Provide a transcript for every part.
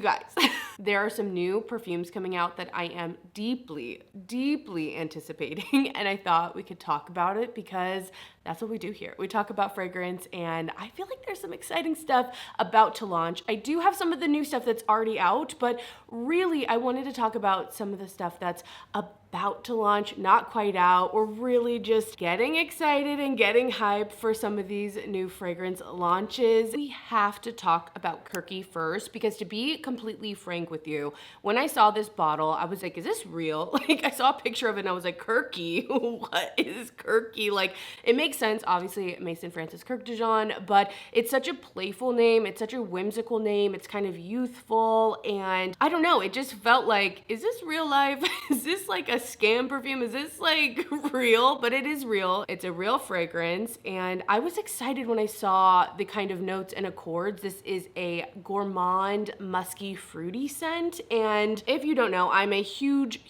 you guys, there are some new perfumes coming out that I am deeply, deeply anticipating, and I thought we could talk about it because that's what we do here. We talk about fragrance, and I feel like there's some exciting stuff about to launch. I do have some of the new stuff that's already out, but really I wanted to talk about some of the stuff that's about to launch, not quite out. We're really just getting excited and getting hyped for some of these new fragrance launches. We have to talk about Kurky first, because to be completely frank with you, when I saw this bottle, I was like, is this real? Like, I saw a picture of it and I was like, Kurky? What is Kurky? Like, it makes sense, obviously, Maison Francis Kurkdjian, but it's such a playful name. It's such a whimsical name. It's kind of youthful, and I don't know, it just felt like, is this real life? Is this like a scam perfume? Is this like real? But it is real. It's a real fragrance, and I was excited when I saw the kind of notes and accords. This is a gourmand, musky, fruity scent, and if you don't know, I'm a huge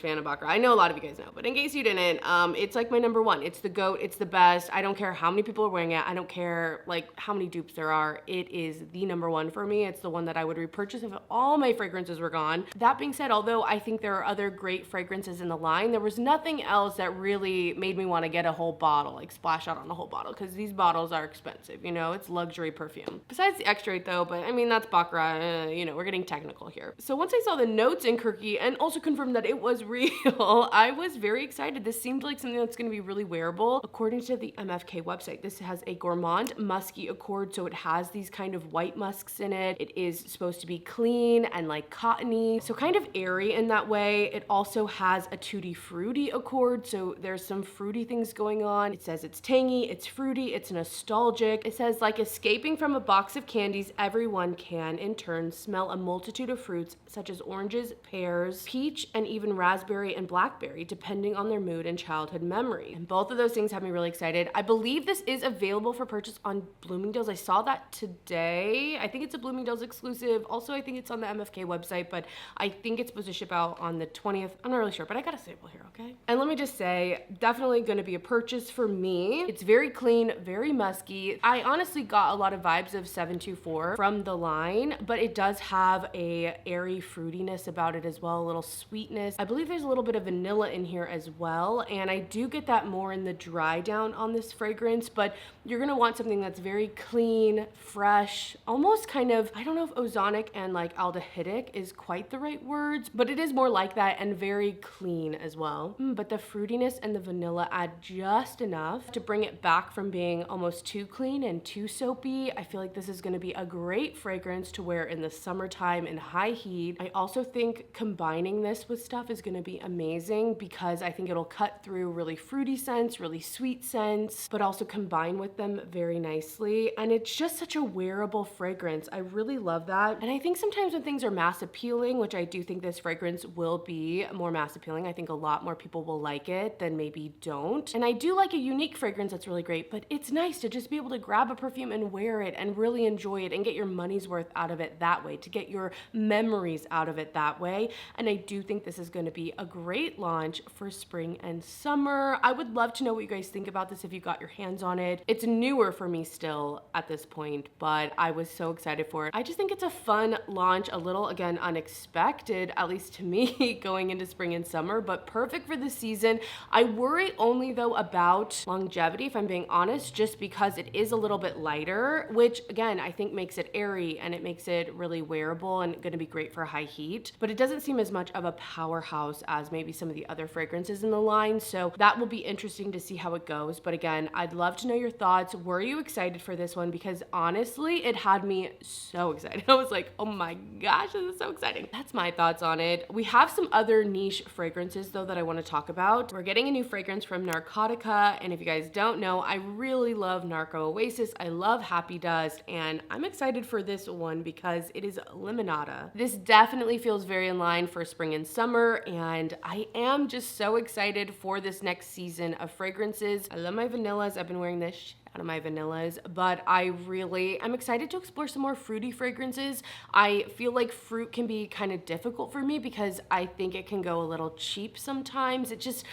fan of Baccarat. I know a lot of you guys know, but in case you didn't, it's like my number one. It's the GOAT. It's the best. I don't care how many people are wearing it. I don't care like how many dupes there are. It is the number one for me. It's the one that I would repurchase if all my fragrances were gone. That being said, although I think there are other great fragrances in the line, there was nothing else that really made me want to get a whole bottle, like splash out on the whole bottle, because these bottles are expensive, you know, it's luxury perfume. Besides the extra rate though, but I mean, that's Baccarat, you know, we're getting technical here. So once I saw the notes in Kurky and also confirmed that it was real, I was very excited. This seemed like something that's going to be really wearable. According to the MFK website, this has a gourmand musky accord, so it has these kind of white musks in it. It is supposed to be clean and like cottony, so kind of airy in that way. It also has a tutti fruity accord, so there's some fruity things going on. It says it's tangy, it's fruity, it's nostalgic. It says, like escaping from a box of candies, everyone can in turn smell a multitude of fruits such as oranges, pears, peach, and even raspberry and blackberry, depending on their mood and childhood memory. And both of those things have me really excited. I believe this is available for purchase on Bloomingdale's. I saw that today. I think it's a Bloomingdale's exclusive. Also, I think it's on the MFK website, but I think it's supposed to ship out on the 20th. I'm not really sure, but I got a sample here, okay? And let me just say, definitely gonna be a purchase for me. It's very clean, very musky. I honestly got a lot of vibes of 724 from the line, but it does have a airy fruitiness about it as well, a little sweetness. I believe there's a little bit of vanilla in here as well, and I do get that more in the dry down on this fragrance, but you're gonna want something that's very clean, fresh, almost kind of, I don't know if ozonic and like aldehydic is quite the right words, but it is more like that and very clean as well. But the fruitiness and the vanilla add just enough to bring it back from being almost too clean and too soapy. I feel like this is gonna be a great fragrance to wear in the summertime in high heat. I also think combining this with stuff is gonna be amazing, because I think it'll cut through really fruity scents, really sweet scents, but also combine with them very nicely. And it's just such a wearable fragrance. I really love that. And I think sometimes when things are mass appealing, which I do think this fragrance will be more mass appealing, I think a lot more people will like it than maybe don't. And I do like a unique fragrance that's really great, but it's nice to just be able to grab a perfume and wear it and really enjoy it and get your money's worth out of it that way, to get your memories out of it that way. And I do think this is going to be a great launch for spring and summer. I would love to know what you guys think about this if you got your hands on it. It's newer for me still at this point, but I was so excited for it. I just think it's a fun launch, a little, again, unexpected, at least to me, going into spring and summer, but perfect for the season. I worry only though about longevity, if I'm being honest, just because it is a little bit lighter, which again, I think makes it airy and it makes it really wearable and gonna be great for high heat, but it doesn't seem as much of a powerhouse as maybe some of the other fragrances in the line. So that will be interesting to see how it goes. But again, I'd love to know your thoughts. Were you excited for this one? Because honestly, it had me so excited. I was like, oh my gosh, this is so exciting. That's my thoughts on it. We have some other niche fragrances though that I want to talk about. We're getting a new fragrance from Narcotica, and if you guys don't know, I really love Narco Oasis. I love Happy Dust, and I'm excited for this one because it is Limonata. This definitely feels very in line for spring and summer, and I am just so excited for this next season of fragrances. I love my vanillas. I've been wearing this out of my vanillas, but I'm excited to explore some more fruity fragrances. I feel like fruit can be kind of difficult for me because I think it can go a little cheap sometimes. It just,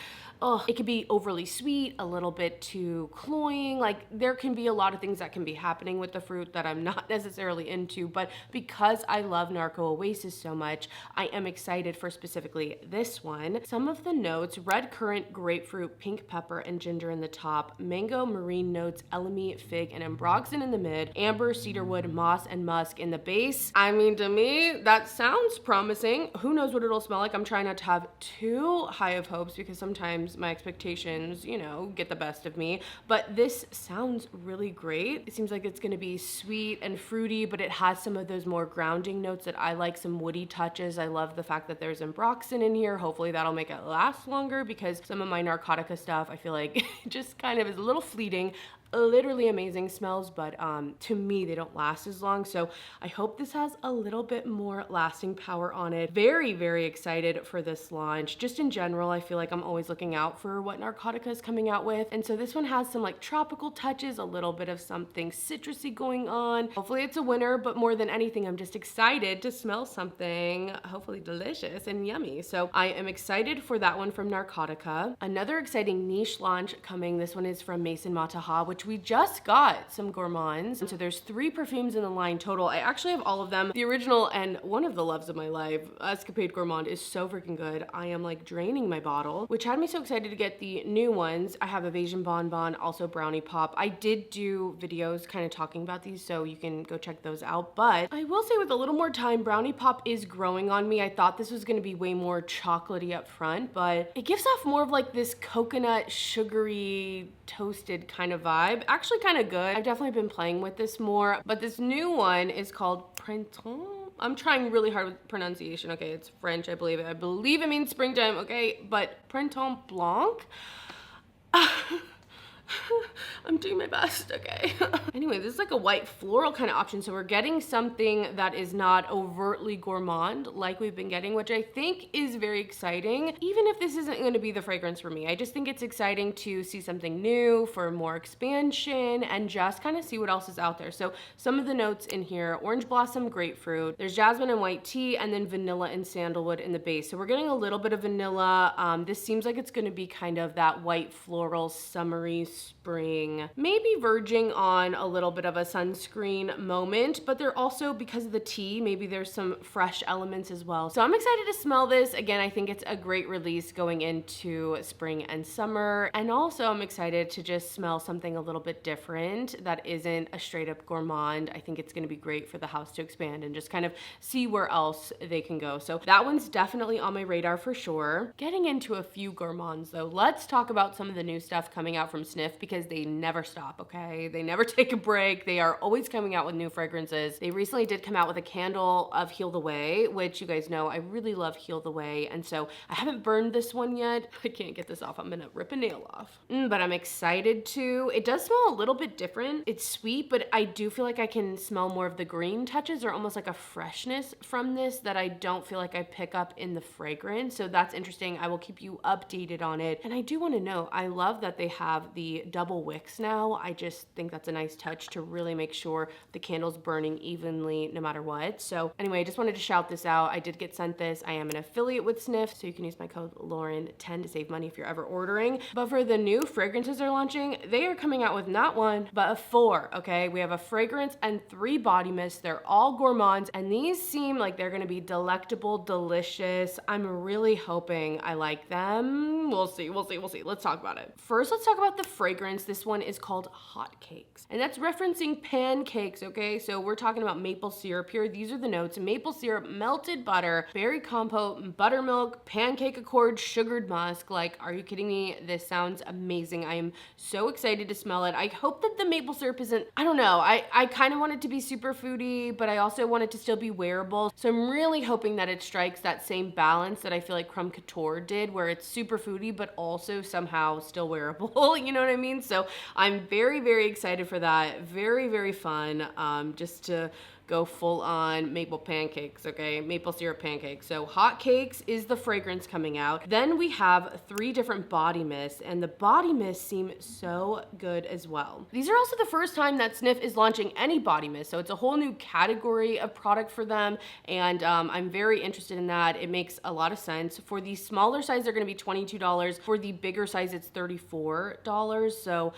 oh, it could be overly sweet, a little bit too cloying. Like there can be a lot of things that can be happening with the fruit that I'm not necessarily into, but because I love Narco Oasis so much, I am excited for specifically this one. Some of the notes: red currant, grapefruit, pink pepper, and ginger in the top, mango, marine notes, elemi, fig, and ambroxan in the mid, amber, cedarwood, moss, and musk in the base. I mean, to me, that sounds promising. Who knows what it'll smell like? I'm trying not to have too high of hopes because sometimes my expectations, you know, get the best of me. But this sounds really great. It seems like it's gonna be sweet and fruity, but it has some of those more grounding notes that I like, some woody touches. I love the fact that there's ambroxan in here. Hopefully that'll make it last longer because some of my Narcotica stuff, I feel like just kind of is a little fleeting. Literally amazing smells, but to me they don't last as long, so I hope this has a little bit more lasting power on it. Very, very excited for this launch. Just in general, I feel like I'm always looking out for what Narcotica is coming out with, and so this one has some like tropical touches, a little bit of something citrusy going on. Hopefully it's a winner, but more than anything I'm just excited to smell something hopefully delicious and yummy. So I am excited for that one from Narcotica. Another exciting niche launch coming. This one is from Maison Mataha, which we just got some gourmands. And so there's 3 perfumes in the line total. I actually have all of them. The original and one of the loves of my life, Escapade Gourmand, is so freaking good. I am like draining my bottle, which had me so excited to get the new ones. I have Evasion Bonbon, also Brownie Pop. I did do videos kind of talking about these, so you can go check those out. But I will say with a little more time, Brownie Pop is growing on me. I thought this was gonna be way more chocolatey up front, but it gives off more of like this coconut, sugary, toasted kind of vibe. Actually kind of good. I've definitely been playing with this more, but this new one is called Printemps. I'm trying really hard with pronunciation. Okay, it's French, I believe it. I believe it means springtime, okay? But Printemps Blanc. I'm doing my best, okay? Anyway, this is like a white floral kind of option, so we're getting something that is not overtly gourmand like we've been getting, which I think is very exciting, even if this isn't going to be the fragrance for me. I just think it's exciting to see something new, for more expansion, and just kind of see what else is out there. So some of the notes in here: orange blossom, grapefruit, there's jasmine and white tea, and then vanilla and sandalwood in the base. So we're getting a little bit of vanilla. This seems like it's going to be kind of that white floral summery spring, maybe verging on a little bit of a sunscreen moment, but they're also, because of the tea, maybe there's some fresh elements as well. So I'm excited to smell this. Again, I think it's a great release going into spring and summer, and also I'm excited to just smell something a little bit different that isn't a straight up gourmand. I think it's going to be great for the house to expand and just kind of see where else they can go. So that one's definitely on my radar for sure. Getting into a few gourmands though, let's talk about some of the new stuff coming out from Snif, because they never stop, okay? They never take a break. They are always coming out with new fragrances. They recently did come out with a candle of Heal the Way, which you guys know I really love Heal the Way, and so I haven't burned this one yet. I can't get this off. I'm gonna rip a nail off. But I'm excited to. It does smell a little bit different. It's sweet, but I do feel like I can smell more of the green touches, or almost like a freshness from this that I don't feel like I pick up in the fragrance. So that's interesting. I will keep you updated on it. And I do want to know, I love that they have the double wicks now. I just think that's a nice touch to really make sure the candle's burning evenly no matter what. So anyway, I just wanted to shout this out. I did get sent this. I am an affiliate with Snif, so you can use my code Lauren10 to save money if you're ever ordering. But for the new fragrances they're launching, they are coming out with not 1, but 4, okay? We have a fragrance and 3 body mists. They're all gourmands, and these seem like they're gonna be delectable, delicious. I'm really hoping I like them. We'll see, we'll see, we'll see. Let's talk about it. First, let's talk about the fragrance. This one is called Hot Cakes, and that's referencing pancakes, okay? So we're talking about maple syrup here. These are the notes: maple syrup, melted butter, berry compote, buttermilk, pancake accord, sugared musk. Like, are you kidding me? This sounds amazing. I am so excited to smell it. I hope that the maple syrup isn't, I don't know, I kind of want it to be super foody, but I also want it to still be wearable. So I'm really hoping that it strikes that same balance that I feel like Creme Couture did, where it's super foody, but also somehow still wearable. You know what I mean? So I'm very, very excited for that. Very, very fun. Just to go full on maple pancakes, okay? Maple syrup pancakes. So Hot Cakes is the fragrance coming out. Then we have 3 different body mists, and the body mists seem so good as well. These are also the first time that Snif is launching any body mist, so it's a whole new category of product for them, and I'm very interested in that. It makes a lot of sense. For the smaller size, they're gonna be $22. For the bigger size, it's $34. So,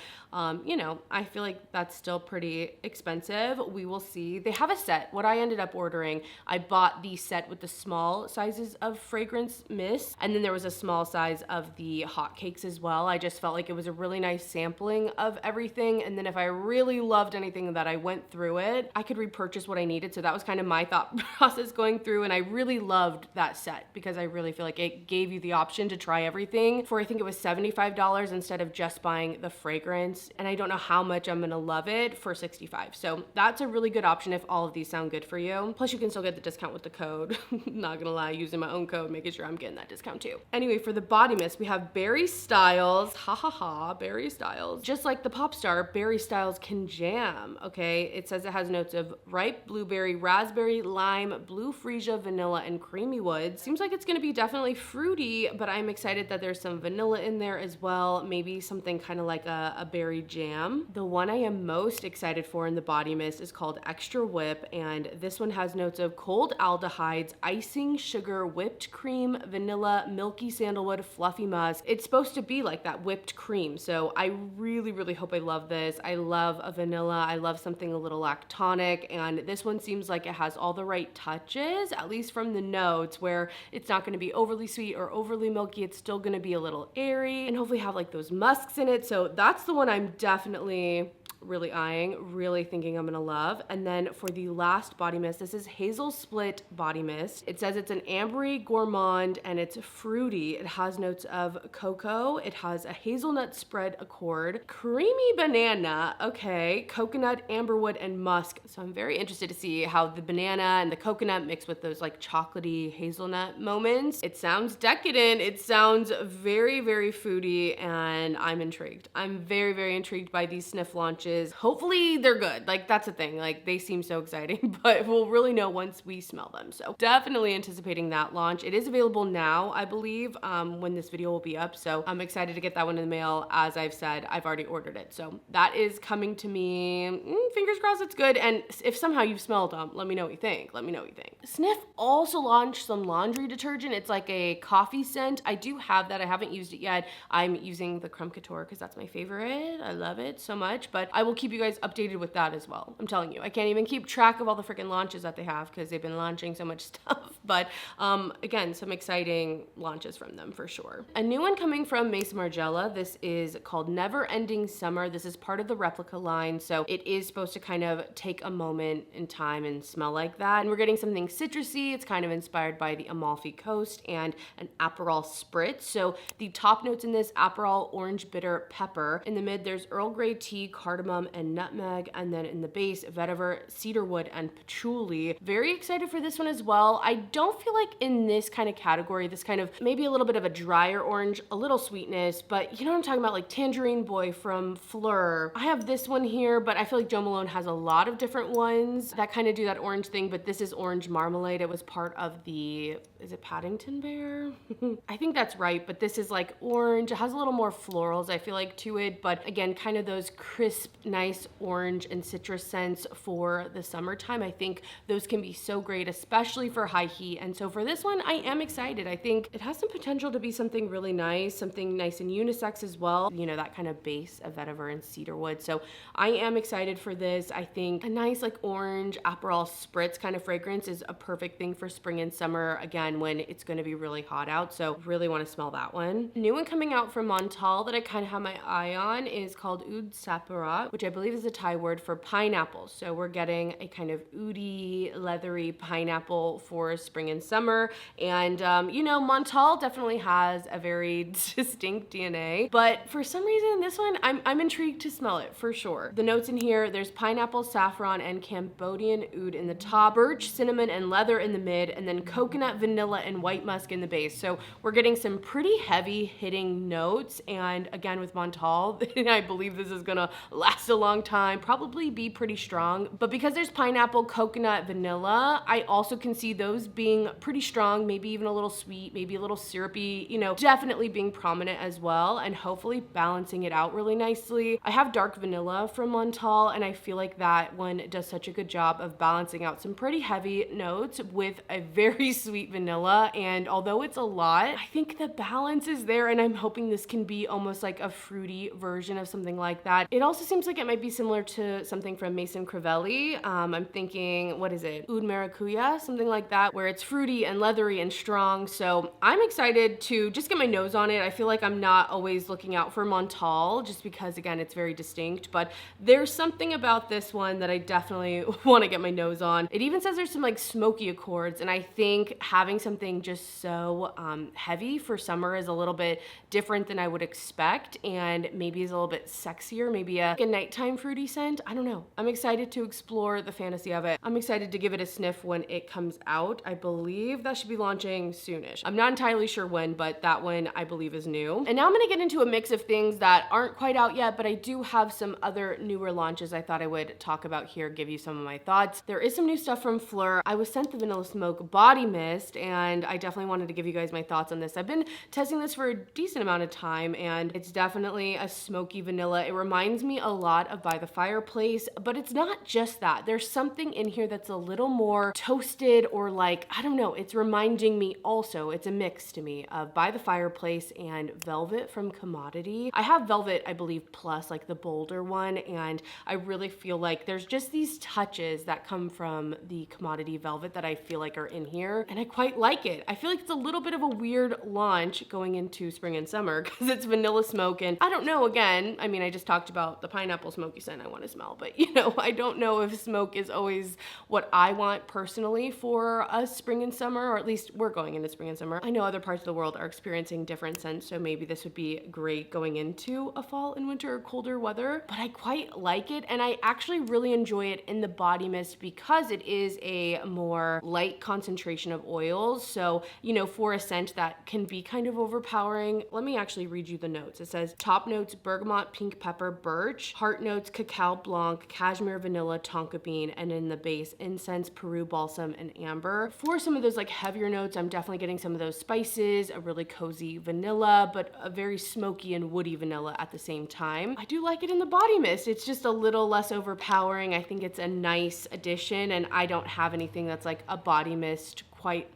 you know, I feel like that's still pretty expensive. We will see. They have a set. What I ended up ordering, I bought the set with the small sizes of fragrance mist, and then there was a small size of the Hot Cakes as well. I just felt like it was a really nice sampling of everything, and then if I really loved anything that I went through it, I could repurchase what I needed. So that was kind of my thought process going through, and I really loved that set because I really feel like it gave you the option to try everything for, I think it was $75 instead of just buying the fragrance, and I don't know how much I'm gonna love it for $65. So that's a really good option if all of these sound good for you. Plus you can still get the discount with the code. Not gonna lie, using my own code, making sure I'm getting that discount too. Anyway, for the body mist, we have Berry Styles, ha ha ha, Berry Styles. Just like the pop star, Berry Styles can jam, okay? It says it has notes of ripe blueberry, raspberry, lime, blue freesia, vanilla, and creamy wood. Seems like it's gonna be definitely fruity, but I'm excited that there's some vanilla in there as well. Maybe something kind of like a berry jam. The one I am most excited for in the body mist is called Extra Whip, and this one has notes of cold aldehydes, icing, sugar, whipped cream, vanilla, milky sandalwood, fluffy musk. It's supposed to be like that whipped cream, so I really, really hope I love this. I love a vanilla. I love something a little lactonic, and this one seems like it has all the right touches, at least from the notes, where it's not gonna be overly sweet or overly milky. It's still gonna be a little airy and hopefully have like those musks in it. So that's the one I'm definitely really eyeing, really thinking I'm gonna love. And then for the last body mist, this is Hazel Split Body Mist. It says it's an ambery gourmand and it's fruity. It has notes of cocoa. It has a hazelnut spread accord, creamy banana, okay, coconut, amberwood, and musk. So I'm very interested to see how the banana and the coconut mix with those like chocolatey hazelnut moments. It sounds decadent. It sounds very, very foodie, and I'm intrigued. I'm very, very intrigued by these Snif launches. Hopefully they're good. Like that's the thing. Like they seem so exciting, but we'll really know once we smell them. So definitely anticipating that launch. It is available now, I believe, when this video will be up. So I'm excited to get that one in the mail. As I've said, I've already ordered it. So that is coming to me. Fingers crossed it's good. And if somehow you've smelled them, let me know what you think. Let me know what you think. Snif also launched some laundry detergent. It's like a coffee scent. I do have that. I haven't used it yet. I'm using the Creme Couture because that's my favorite. I love it so much, but I will keep you guys updated with that as well. I'm telling you, I can't even keep track of all the freaking launches that they have because they've been launching so much stuff. But again, some exciting launches from them for sure. A new one coming from Maison Margiela. This is called Never Ending Summer. This is part of the replica line, so it is supposed to kind of take a moment in time and smell like that. And we're getting something citrusy. It's kind of inspired by the Amalfi Coast and an Aperol Spritz. So the top notes in this, Aperol, orange, bitter, pepper. In the mid, there's Earl Grey tea, cardamom, and nutmeg, and then in the base, vetiver, cedarwood, and patchouli. Very excited for this one as well. I don't feel like in this kind of category, this kind of maybe a little bit of a drier orange, a little sweetness, but you know what I'm talking about, like Tangerine Boy from Phlur. I have this one here, but I feel like Jo Malone has a lot of different ones that kind of do that orange thing, but this is orange marmalade. It was part of the, is it Paddington Bear? I think that's right, but this is like orange. It has a little more florals, I feel like, to it, but again, kind of those crisp, nice orange and citrus scents for the summertime. I think those can be so great, especially for high heat. And so for this one, I am excited. I think it has some potential to be something really nice, something nice and unisex as well. You know, that kind of base of vetiver and cedarwood. So I am excited for this. I think a nice like orange Aperol Spritz kind of fragrance is a perfect thing for spring and summer, again, when it's going to be really hot out. So really want to smell that one. A new one coming out from Montal that I kind of have my eye on is called Oud Sapparot, which I believe is a Thai word for pineapple. So we're getting a kind of oody, leathery pineapple for spring and summer. And you know, Montal definitely has a very distinct DNA, but for some reason, this one, I'm intrigued to smell it for sure. The notes in here, there's pineapple, saffron, and Cambodian oud in the top, birch, cinnamon, and leather in the mid, and then coconut, vanilla, and white musk in the base. So we're getting some pretty heavy hitting notes. And again, with Montal, I believe this is gonna last last a long time, probably be pretty strong. But because there's pineapple, coconut, vanilla, I also can see those being pretty strong, maybe even a little sweet, maybe a little syrupy, you know, definitely being prominent as well, and hopefully balancing it out really nicely. I have dark vanilla from Montal, and I feel like that one does such a good job of balancing out some pretty heavy notes with a very sweet vanilla. And although it's a lot, I think the balance is there, and I'm hoping this can be almost like a fruity version of something like that. It also seems like it might be similar to something from Maison Crivelli. I'm thinking, what is it? Oud Maracuja, something like that, where it's fruity and leathery and strong. So I'm excited to just get my nose on it. I feel like I'm not always looking out for Montal just because, again, it's very distinct, but there's something about this one that I definitely want to get my nose on. It even says there's some like smoky accords, and I think having something just so heavy for summer is a little bit different than I would expect, and maybe is a little bit sexier, maybe a nighttime fruity scent. I don't know. I'm excited to explore the fantasy of it. I'm excited to give it a sniff when it comes out. I believe that should be launching soonish. I'm not entirely sure when, but that one I believe is new. And now I'm gonna get into a mix of things that aren't quite out yet, but I do have some other newer launches I thought I would talk about here, give you some of my thoughts. There is some new stuff from Phlur. I was sent the Vanilla Smoke Body Mist, and I definitely wanted to give you guys my thoughts on this. I've been testing this for a decent amount of time, and it's definitely a smoky vanilla. It reminds me a lot of By the Fireplace, but it's not just that. There's something in here that's a little more toasted, or like, I don't know, it's reminding me also, it's a mix to me of By the Fireplace and Velvet from Commodity. I have Velvet, I believe, plus like the bolder one, and I really feel like there's just these touches that come from the Commodity Velvet that I feel like are in here, and I quite like it. I feel like it's a little bit of a weird launch going into spring and summer because it's vanilla smoke, and I don't know, again, I mean, I just talked about the pineapple smoky scent I want to smell, but you know, I don't know if smoke is always what I want personally for us spring and summer, or at least we're going into spring and summer. I know other parts of the world are experiencing different scents, so maybe this would be great going into a fall and winter or colder weather, but I quite like it, and I actually really enjoy it in the body mist because it is a more light concentration of oils. So, you know, for a scent that can be kind of overpowering, let me actually read you the notes. It says top notes, bergamot, pink pepper, birch, heart notes, cacao blanc, cashmere, vanilla, tonka bean, and in the base, incense, Peru balsam, and amber. For some of those like heavier notes, I'm definitely getting some of those spices, a really cozy vanilla, but a very smoky and woody vanilla at the same time. I do like it in the body mist. It's just a little less overpowering. I think it's a nice addition, and I don't have anything that's like a body mist quite.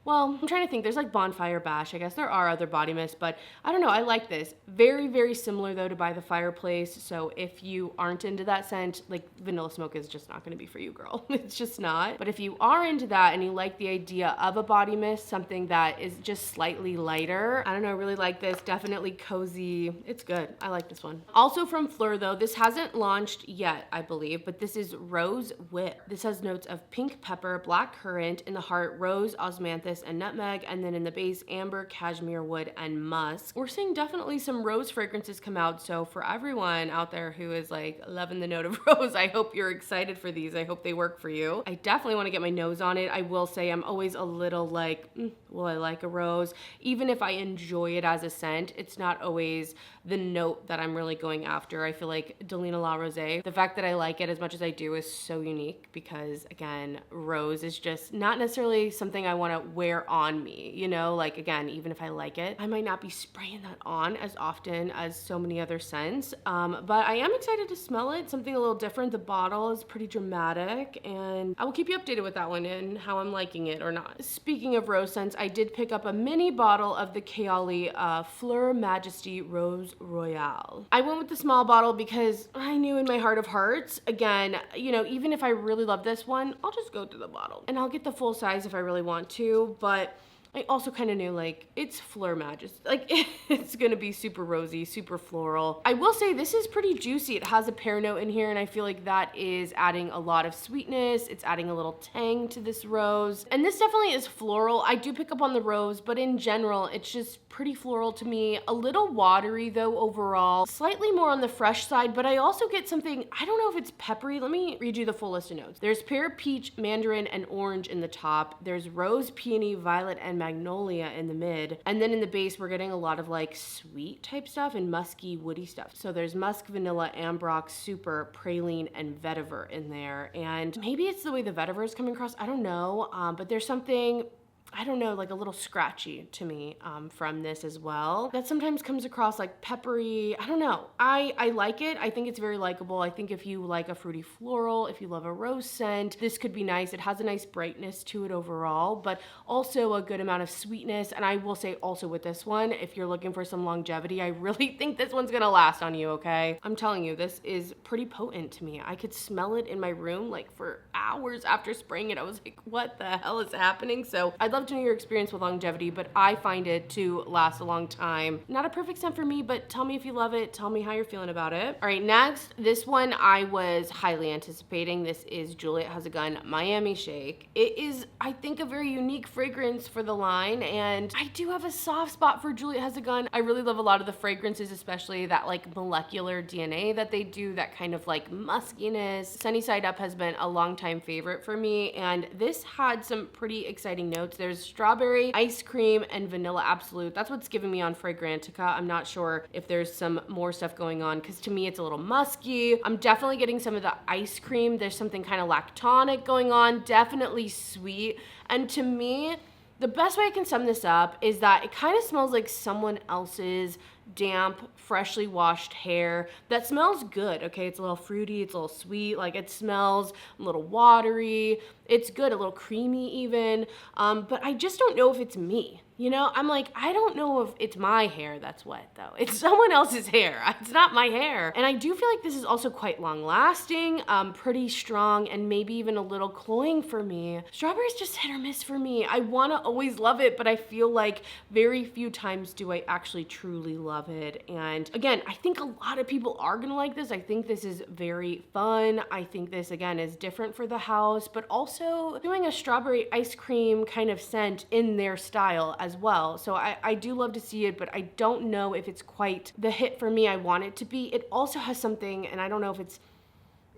Well, I'm trying to think. There's like Bonfire Bash. I guess there are other body mists, but I don't know. I like this. Very, very similar though to By the Fireplace. So if you aren't into that scent, like vanilla smoke is just not going to be for you, girl. It's just not. But if you are into that and you like the idea of a body mist, something that is just slightly lighter, I don't know. I really like this. Definitely cozy. It's good. I like this one. Also from Phlur though, this hasn't launched yet, I believe, but this is Rose Whip. This has notes of pink pepper, black currant, in the heart, rose, osmanthus, and nutmeg, and then in the base, amber, cashmere wood, and musk. We're seeing definitely some rose fragrances come out, so for everyone out there who is like loving the note of rose, I hope you're excited for these. I hope they work for you. I definitely want to get my nose on it. I will say I'm always a little like, will I like a rose? Even if I enjoy it as a scent, it's not always the note that I'm really going after. I feel like Delina La Rose, the fact that I like it as much as I do is so unique because, again, rose is just not necessarily something I want to wear on me, you know? Like, again, even if I like it, I might not be spraying that on as often as so many other scents, but I am excited to smell it. Something a little different. The bottle is pretty dramatic, and I will keep you updated with that one and how I'm liking it or not. Speaking of rose scents, I did pick up a mini bottle of the Kayali Fleur Majesté Rose Royale. I went with the small bottle because I knew in my heart of hearts, again, you know, even if I really love this one, I'll just go to the bottle and I'll get the full size if I really want to, but I also kind of knew like it's Fleur Majesté, like it's gonna be super rosy, super floral. I will say this is pretty juicy. It has a pear note in here, and I feel like that is adding a lot of sweetness. It's adding a little tang to this rose, and this definitely is floral. I do pick up on the rose, but in general, it's just pretty floral to me. A little watery though overall, slightly more on the fresh side, but I also get something, I don't know if it's peppery. Let me read you the full list of notes. There's pear, peach, mandarin, and orange in the top. There's rose, peony, violet, and magnolia in the mid. And then in the base, we're getting a lot of like sweet type stuff and musky, woody stuff. So there's musk, vanilla, ambrox, super, praline, and vetiver in there. And maybe it's the way the vetiver is coming across. I don't know. But there's something, I don't know, like a little scratchy to me from this as well. That sometimes comes across like peppery. I don't know. I like it. I think it's very likable. I think if you like a fruity floral, if you love a rose scent, this could be nice. It has a nice brightness to it overall, but also a good amount of sweetness. And I will say also with this one, if you're looking for some longevity, I really think this one's gonna last on you, okay? I'm telling you, this is pretty potent to me. I could smell it in my room like for hours after spraying it. I was like, what the hell is happening? So I'd love to know your experience with longevity, but I find it to last a long time. Not a perfect scent for me, but tell me if you love it. Tell me how you're feeling about it. All right, next, this one I was highly anticipating. This is Juliette Has a Gun Miami Shake. It is, I think, a very unique fragrance for the line, and I do have a soft spot for Juliette Has a Gun. I really love a lot of the fragrances, especially that like molecular DNA that they do, that kind of like muskiness. Sunny Side Up has been a long time favorite for me, and this had some pretty exciting notes. There's strawberry, ice cream, and vanilla absolute. That's what's giving me on Fragrantica. I'm not sure if there's some more stuff going on, because to me it's a little musky. I'm definitely getting some of the ice cream. There's something kind of lactonic going on, definitely sweet. And to me, the best way I can sum this up is that it kind of smells like someone else's damp, freshly washed hair that smells good, okay? It's a little fruity, it's a little sweet, like it smells a little watery, it's good, a little creamy even, but I just don't know if it's me. You know, I'm like, I don't know if it's my hair that's wet though. It's someone else's hair. It's not my hair. And I do feel like this is also quite long lasting, pretty strong, and maybe even a little cloying for me. Strawberry's just hit or miss for me. I wanna always love it, but I feel like very few times do I actually truly love it. And again, I think a lot of people are gonna like this. I think this is very fun. I think this, again, is different for the house, but also doing a strawberry ice cream kind of scent in their style as well. So I do love to see it, but I don't know if it's quite the hit for me I want it to be. It also has something, and I don't know if it's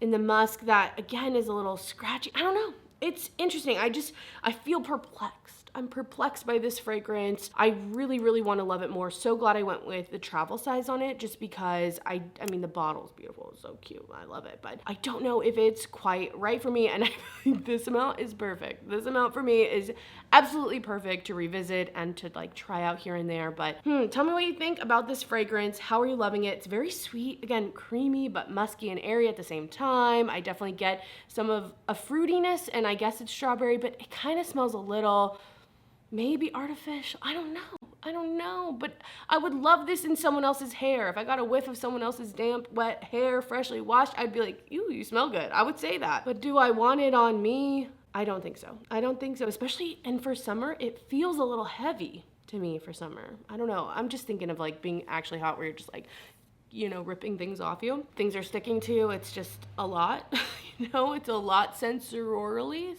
in the musk, that again is a little scratchy. I don't know. It's interesting. I feel perplexed. I'm perplexed by this fragrance. I really, really want to love it more. So glad I went with the travel size on it, just because I mean, the bottle's beautiful. It's so cute. I love it, but I don't know if it's quite right for me. And I think this amount is perfect. This amount for me is absolutely perfect to revisit and to like try out here and there. But tell me what you think about this fragrance. How are you loving it? It's very sweet, again, creamy, but musky and airy at the same time. I definitely get some of a fruitiness, and I guess it's strawberry, but it kind of smells a little maybe artificial. I don't know, but I would love this in someone else's hair. If I got a whiff of someone else's damp, wet hair, freshly washed, I'd be like, ew, you smell good. I would say that. But do I want it on me? I don't think so. I don't think so, especially, and for summer, it feels a little heavy to me for summer. I don't know. I'm just thinking of like being actually hot where you're just like, you know, ripping things off you. Things are sticking to, it's just a lot. You know, it's a lot sensorily.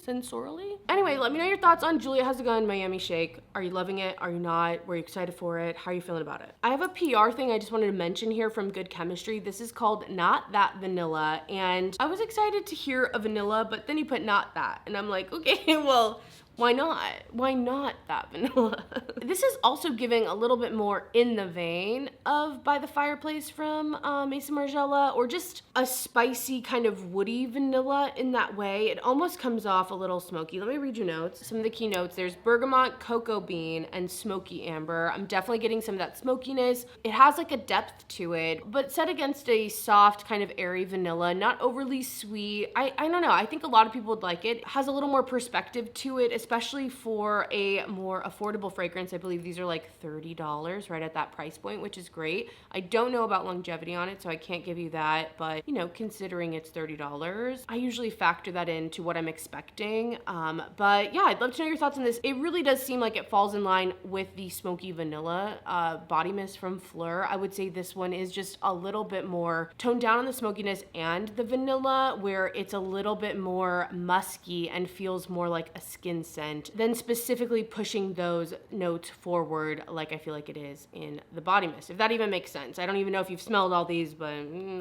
Anyway, let me know your thoughts on Juliette Has a Gun Miami Shake. Are you loving it? Are you not? Were you excited for it? How are you feeling about it? I have a PR thing I just wanted to mention here from Good Chemistry. This is called Not That Vanilla, and I was excited to hear a vanilla, but then you put not that, and I'm like, okay, well, why not? Why not that vanilla? This is also giving a little bit more in the vein of By the Fireplace from Maison Margiela, or just a spicy kind of woody vanilla in that way. It almost comes off a little smoky. Let me read you notes. Some of the key notes. There's bergamot, cocoa bean, and smoky amber. I'm definitely getting some of that smokiness. It has like a depth to it, but set against a soft kind of airy vanilla, not overly sweet. I don't know. I think a lot of people would like it. It has a little more perspective to it, especially for a more affordable fragrance. I believe these are like $30 right at that price point, which is great. I don't know about longevity on it, so I can't give you that, but you know, considering it's $30, I usually factor that into what I'm expecting. But yeah, I'd love to know your thoughts on this. It really does seem like it falls in line with the smoky vanilla body mist from Phlur. I would say this one is just a little bit more toned down on the smokiness and the vanilla, where it's a little bit more musky and feels more like a skin scent than specifically pushing those notes forward like I feel like it is in the body mist, if that even makes sense. I don't even know if you've smelled all these, but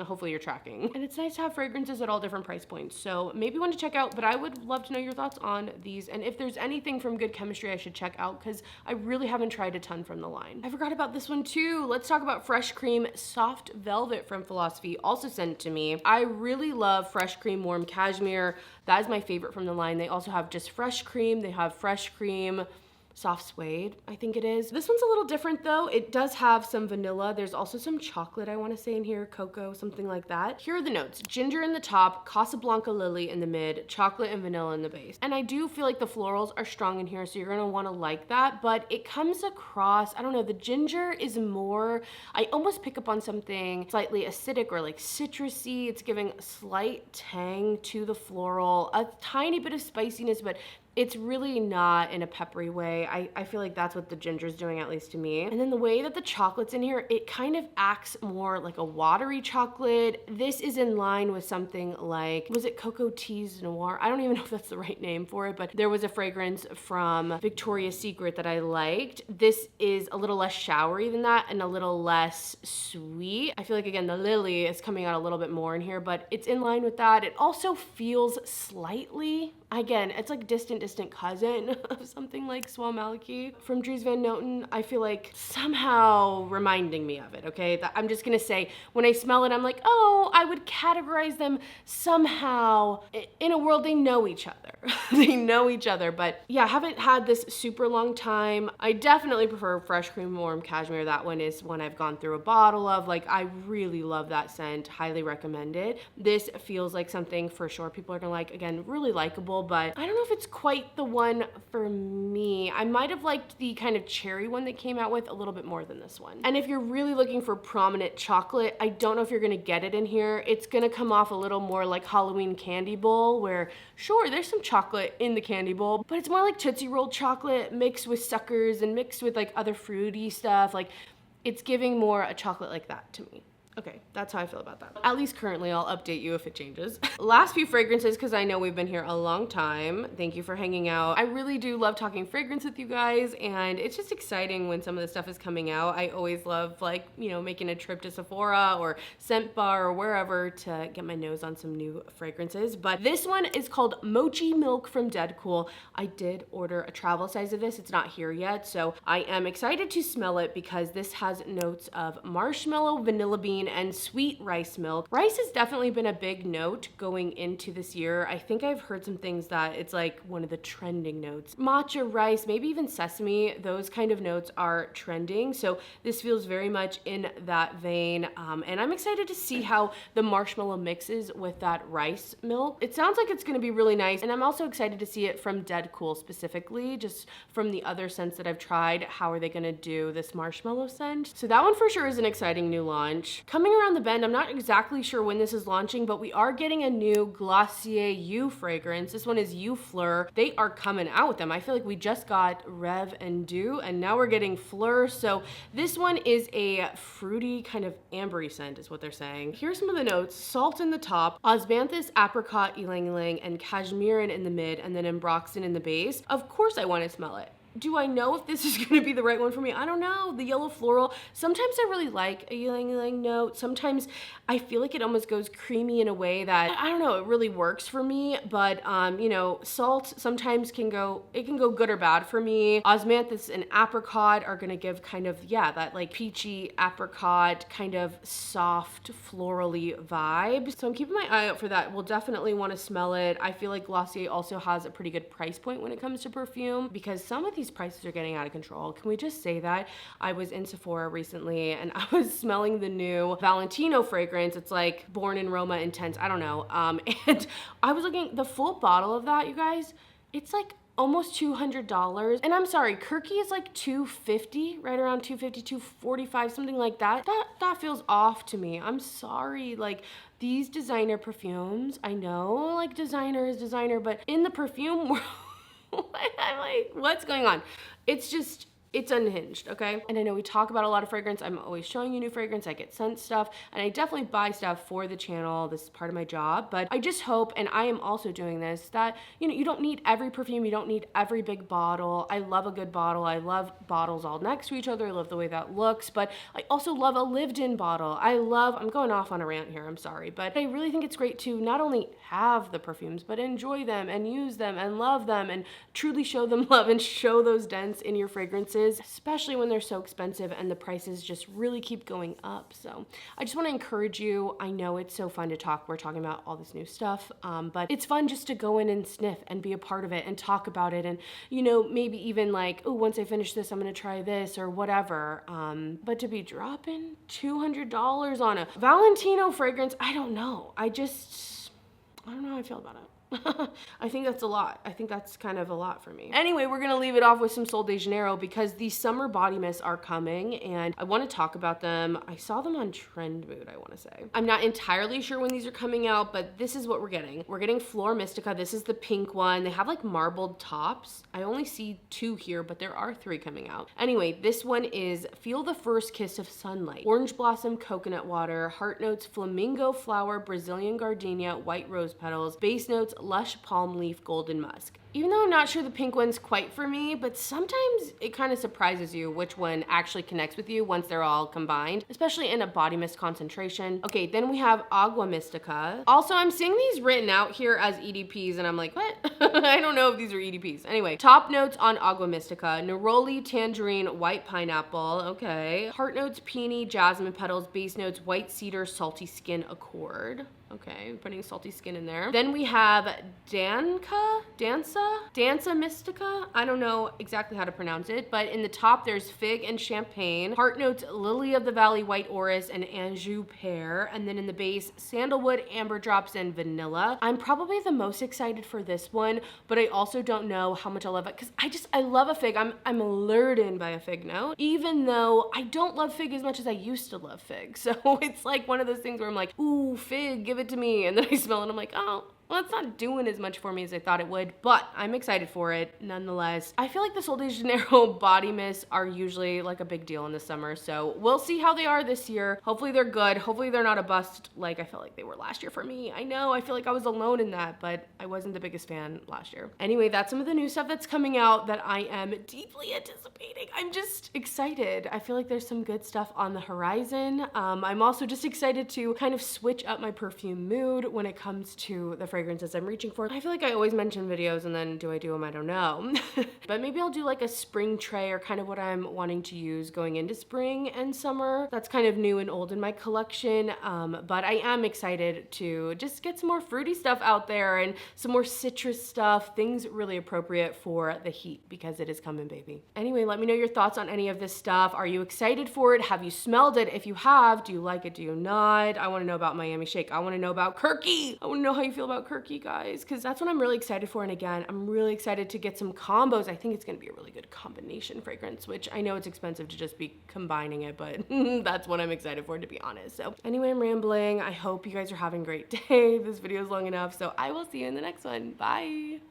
hopefully you're tracking. And it's nice to have fragrances at all different price points, so maybe one to check out, but I would love to know your thoughts on these and if there's anything from Good Chemistry I should check out, because I really haven't tried a ton from the line. I forgot about this one too. Let's talk about Fresh Cream Soft Velvet from Philosophy, also sent to me. I really love Fresh Cream Warm Cashmere. That is my favorite from the line. They also have just Fresh Cream. They have Fresh Cream Soft Suede, I think it is. This one's a little different though. It does have some vanilla. There's also some chocolate, I want to say in here, cocoa, something like that. Here are the notes. Ginger in the top, Casablanca Lily in the mid, chocolate and vanilla in the base. And I do feel like the florals are strong in here, so you're gonna want to like that, but it comes across, I don't know, the ginger is more, I almost pick up on something slightly acidic or like citrusy. It's giving a slight tang to the floral, a tiny bit of spiciness, but it's really not in a peppery way. I feel like that's what the ginger's doing, at least to me. And then the way that the chocolate's in here, it kind of acts more like a watery chocolate. This is in line with something like, was it Cocoa Tease Noir? I don't even know if that's the right name for it, but there was a fragrance from Victoria's Secret that I liked. This is a little less showery than that and a little less sweet. I feel like, again, the lily is coming out a little bit more in here, but it's in line with that. It also feels slightly, again, it's like distant cousin of something like Swan Maliki from Dries Van Noten. I feel like somehow reminding me of it, okay? I'm just gonna say, when I smell it, I'm like, oh, I would categorize them somehow. In a world, they know each other. They know each other, but yeah, I haven't had this super long time. I definitely prefer Fresh Cream Warm Cashmere. That one is one I've gone through a bottle of. Like, I really love that scent, highly recommend it. This feels like something for sure people are gonna like. Again, really likable, but I don't know if it's quite the one for me. I might have liked the kind of cherry one that came out with a little bit more than this one. And if you're really looking for prominent chocolate, I don't know if you're gonna get it in here. It's gonna come off a little more like Halloween candy bowl, where sure, there's some chocolate in the candy bowl, but it's more like Tootsie Roll chocolate mixed with suckers and mixed with like other fruity stuff. Like, it's giving more a chocolate like that to me. Okay, that's how I feel about that. At least currently, I'll update you if it changes. Last few fragrances, because I know we've been here a long time. Thank you for hanging out. I really do love talking fragrance with you guys, and it's just exciting when some of the stuff is coming out. I always love, like, you know, making a trip to Sephora or Scent Bar or wherever to get my nose on some new fragrances. But this one is called Mochi Milk from DedCool. I did order a travel size of this. It's not here yet, so I am excited to smell it because this has notes of marshmallow, vanilla bean, and sweet rice milk. Rice has definitely been a big note going into this year. I think I've heard some things that it's like one of the trending notes. Matcha, rice, maybe even sesame, those kind of notes are trending. So this feels very much in that vein. And I'm excited to see how the marshmallow mixes with that rice milk. It sounds like it's gonna be really nice. And I'm also excited to see it from DedCool specifically, just from the other scents that I've tried. How are they gonna do this marshmallow scent? So that one for sure is an exciting new launch. Coming around the bend, I'm not exactly sure when this is launching, but we are getting a new Glossier You fragrance. This one is You Fleur. They are coming out with them. I feel like we just got Rev and Dew, and now we're getting Phlur. So this one is a fruity kind of ambery scent is what they're saying. Here's some of the notes. Salt in the top, osmanthus, apricot, ylang ylang, and cashmere in the mid, and then ambroxan in the base. Of course I want to smell it. Do I know if this is gonna be the right one for me? I don't know. The yellow floral, sometimes I really like a ylang ylang note. Sometimes I feel like it almost goes creamy in a way that, I don't know, it really works for me. But, you know, salt sometimes can go good or bad for me. Osmanthus and apricot are gonna give kind of, yeah, that like peachy apricot, kind of soft florally vibe. So I'm keeping my eye out for that. We'll definitely wanna smell it. I feel like Glossier also has a pretty good price point when it comes to perfume, because some of these prices are getting out of control. Can we just say that? I was in Sephora recently and I was smelling the new Valentino fragrance. It's like Born in Roma Intense. I don't know. And I was looking, the full bottle of that, you guys, it's like almost $200. And I'm sorry, Kurky is like $250, right around $250, $245, something like that. That feels off to me. I'm sorry. Like, these designer perfumes, I know like designer is designer, but in the perfume world, I'm like, what's going on? It's just, it's unhinged, okay? And I know we talk about a lot of fragrance. I'm always showing you new fragrance. I get sent stuff, and I definitely buy stuff for the channel. This is part of my job, but I just hope, and I am also doing this, that, you know, you don't need every perfume. You don't need every big bottle. I love a good bottle. I love bottles all next to each other. I love the way that looks, but I also love a lived-in bottle. I'm going off on a rant here, I'm sorry, but I really think it's great to not only have the perfumes, but enjoy them and use them and love them and truly show them love and show those dents in your fragrances, especially when they're so expensive and the prices just really keep going up. So I just want to encourage you. I know it's so fun to talk. We're talking about all this new stuff, but it's fun just to go in and sniff and be a part of it and talk about it. And, you know, maybe even like, oh, once I finish this, I'm going to try this or whatever. But to be dropping $200 on a Valentino fragrance, I don't know. I don't know how I feel about it. I think that's a lot. I think that's kind of a lot for me. Anyway, we're gonna leave it off with some Sol de Janeiro because the summer body mists are coming and I wanna talk about them. I saw them on Trend Mood, I wanna say. I'm not entirely sure when these are coming out, but this is what we're getting. We're getting Flor Mística. This is the pink one. They have like marbled tops. I only see 2 here, but there are 3 coming out. Anyway, this one is Feel the First Kiss of Sunlight. Orange blossom, coconut water, heart notes, flamingo flower, Brazilian gardenia, white rose petals, base notes, lush palm leaf, golden musk. Even though I'm not sure the pink one's quite for me, but sometimes it kind of surprises you which one actually connects with you once they're all combined, especially in a body mist concentration. Okay, then we have Água Mística. Also, I'm seeing these written out here as EDPs and I'm like, what? I don't know if these are EDPs. Anyway, top notes on Água Mística: neroli, tangerine, white pineapple, okay. Heart notes, peony, jasmine petals, base notes, white cedar, salty skin accord. Okay, putting salty skin in there. Then we have Danca Mística. I don't know exactly how to pronounce it, but in the top there's fig and champagne. Heart notes, lily of the valley, white orris, and Anjou pear. And then in the base, sandalwood, amber drops, and vanilla. I'm probably the most excited for this one, but I also don't know how much I love it because I love a fig. I'm lured in by a fig note, even though I don't love fig as much as I used to love fig. So it's like one of those things where I'm like, ooh, fig, give it to me. And then I smell it and I'm like, oh, well, it's not doing as much for me as I thought it would, but I'm excited for it nonetheless. I feel like the Sol de Janeiro body mists are usually like a big deal in the summer, so we'll see how they are this year. Hopefully they're good. Hopefully they're not a bust like I felt like they were last year for me. I know, I feel like I was alone in that, but I wasn't the biggest fan last year. Anyway, that's some of the new stuff that's coming out that I am deeply anticipating. I'm just excited. I feel like there's some good stuff on the horizon. I'm also just excited to kind of switch up my perfume mood when it comes to the fragrances I'm reaching for. I feel like I always mention videos and then do I do them? I don't know. But maybe I'll do like a spring tray or kind of what I'm wanting to use going into spring and summer. That's kind of new and old in my collection. But I am excited to just get some more fruity stuff out there and some more citrus stuff, things really appropriate for the heat because it is coming, baby. Anyway, let me know your thoughts on any of this stuff. Are you excited for it? Have you smelled it? If you have, do you like it? Do you not? I want to know about Miami Shake. I want to know about Kurky. I want to know how you feel about Kurky, guys, because that's what I'm really excited for. And again, I'm really excited to get some combos. I think it's going to be a really good combination fragrance, which I know it's expensive to just be combining it, but that's what I'm excited for, to be honest. So anyway, I'm rambling. I hope you guys are having a great day. This video is long enough, so I will see you in the next one. Bye.